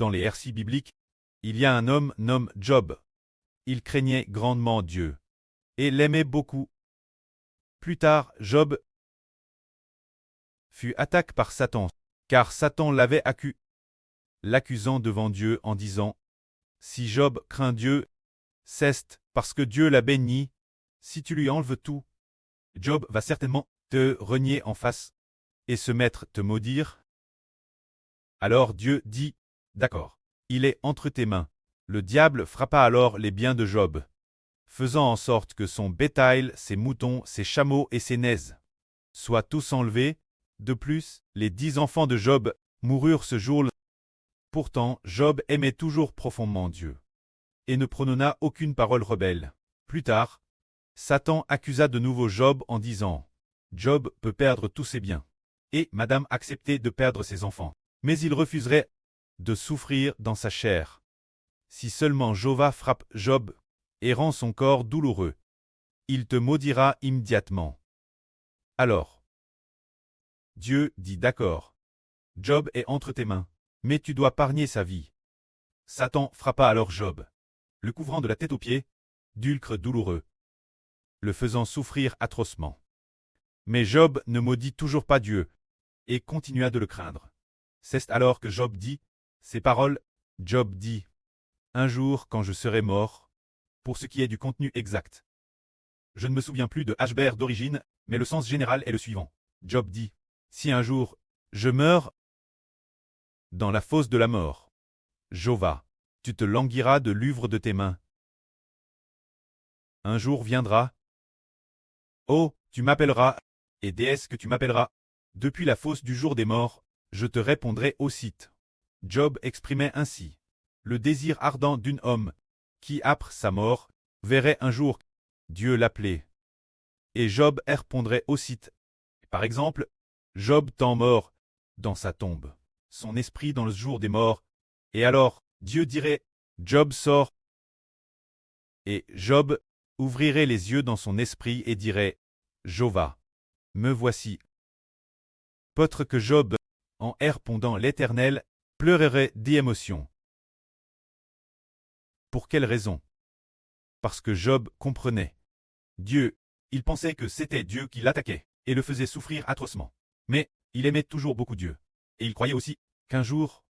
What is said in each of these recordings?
Dans les récits bibliques, il y a un homme nommé Job. Il craignait grandement Dieu et l'aimait beaucoup. Plus tard, Job fut attaqué par Satan, car Satan l'avait l'accusant devant Dieu en disant « Si Job craint Dieu, c'est parce que Dieu l'a béni, si tu lui enlèves tout, Job va certainement te renier en face et se mettre te maudire. » Alors Dieu dit « D'accord, il est entre tes mains. » Le diable frappa alors les biens de Job, faisant en sorte que son bétail, ses moutons, ses chameaux et ses naises soient tous enlevés. De plus, les 10 enfants de Job moururent ce jour-là. Pourtant, Job aimait toujours profondément Dieu et ne prononna aucune parole rebelle. Plus tard, Satan accusa de nouveau Job en disant « Job peut perdre tous ses biens, et Madame acceptait de perdre ses enfants, mais il refuserait de souffrir dans sa chair. Si seulement Jéhovah frappe Job et rend son corps douloureux, il te maudira immédiatement. » Alors, Dieu dit « D'accord, Job est entre tes mains, mais tu dois épargner sa vie. » Satan frappa alors Job, le couvrant de la tête aux pieds, d'ulcres douloureux, le faisant souffrir atrocement. Mais Job ne maudit toujours pas Dieu, et continua de le craindre. C'est alors que Job dit ces paroles. Job dit « Un jour, quand je serai mort, pour ce qui est du contenu exact. Je ne me souviens plus de Hber d'origine, mais le sens général est le suivant. Job dit « Si un jour, je meurs dans la fosse de la mort, Jéhovah, tu te languiras de l'œuvre de tes mains. Un jour viendra. Oh, tu m'appelleras, et déesse que tu m'appelleras. Depuis la fosse du jour des morts, je te répondrai aussitôt. » Job exprimait ainsi le désir ardent d'un homme qui, après sa mort, verrait un jour Dieu l'appeler. Et Job répondrait aussitôt. Par exemple, Job tant mort dans sa tombe, son esprit dans le jour des morts, et alors Dieu dirait « Job sort » et Job ouvrirait les yeux dans son esprit et dirait « Jéhovah, me voici. » Peut-être que Job, en répondant l'Éternel, pleurerait d'émotion. Pour quelle raison? Parce que Job comprenait Dieu. Il pensait que c'était Dieu qui l'attaquait et le faisait souffrir atrocement. Mais il aimait toujours beaucoup Dieu. Et il croyait aussi qu'un jour,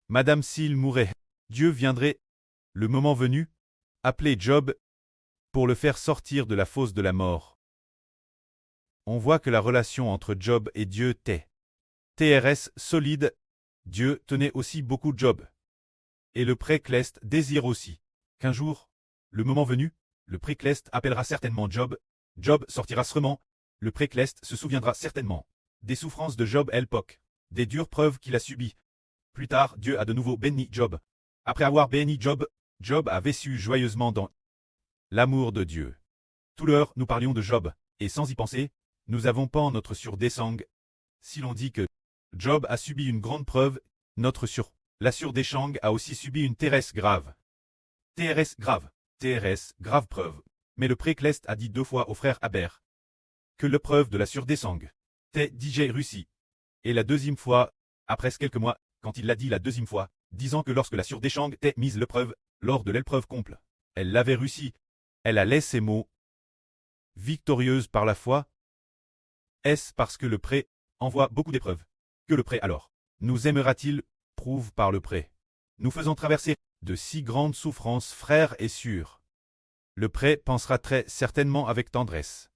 Madame s'il mourait, Dieu viendrait, le moment venu, appeler Job pour le faire sortir de la fosse de la mort. On voit que la relation entre Job et Dieu était TRS solide. Dieu tenait aussi beaucoup Job. Et le précleste désire aussi qu'un jour, le moment venu, le précleste appellera certainement Job. Job sortira sûrement. Le précleste se souviendra certainement des souffrances de Job à l'époque, des dures preuves qu'il a subies. Plus tard, Dieu a de nouveau béni Job. Après avoir béni Job, Job a vécu joyeusement dans l'amour de Dieu. Tout l'heure, nous parlions de Job, et sans y penser, nous avons pas notre surdescend. Si l'on dit que Job a subi une grande preuve, la surdescend a aussi subi une TRS grave. TRS grave, TRS grave preuve. Mais le précleste a dit 2 fois au frère Hber que le preuve de la surdescend t'est DJ Russie. Et la deuxième fois, après quelques mois, quand il l'a dit la deuxième fois, disant que lorsque la surdescend t'est mise l'épreuve, lors de l'épreuve complète, elle l'avait réussi. Elle a laissé ces mots victorieuse par la foi. Est-ce parce que le pré envoie beaucoup d'épreuves que le pré alors nous aimera-t-il, prouve par le pré. Nous faisons traverser de si grandes souffrances, frères et sœurs. Le pré pensera très certainement avec tendresse.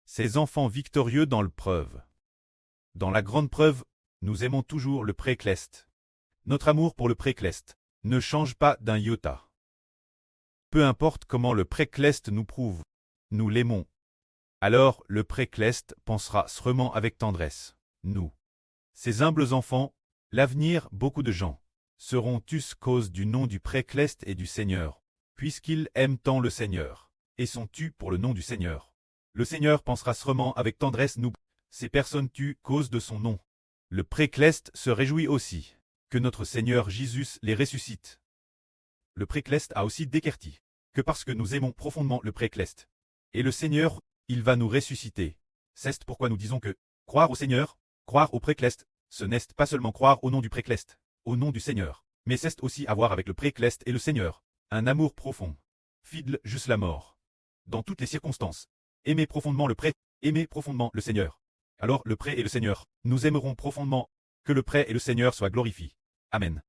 Ses enfants victorieux dans l'épreuve. Dans la grande preuve, nous aimons toujours le précleste. Notre amour pour le précleste ne change pas d'un iota. Peu importe comment le précleste nous prouve, nous l'aimons. Alors le précleste pensera sûrement avec tendresse. Nous, ces humbles enfants, l'avenir, beaucoup de gens, seront tous cause du nom du précleste et du Seigneur, puisqu'ils aiment tant le Seigneur, et sont tus pour le nom du Seigneur. Le Seigneur pensera sûrement avec tendresse nous, ces personnes tues cause de son nom. Le précleste se réjouit aussi que notre Seigneur Jésus les ressuscite. Le précleste a aussi déquerti que parce que nous aimons profondément le précleste, et le Seigneur, il va nous ressusciter. C'est pourquoi nous disons que croire au Seigneur, croire au précleste, ce n'est pas seulement croire au nom du précleste, au nom du Seigneur. Mais c'est aussi à voir avec le pré-cleste et le Seigneur. Un amour profond. Fidèle jusqu'à la mort. Dans toutes les circonstances. Aimez profondément le pré, aimez profondément le Seigneur. Alors le pré et le Seigneur, nous aimerons profondément. Que le pré et le Seigneur soient glorifiés. Amen.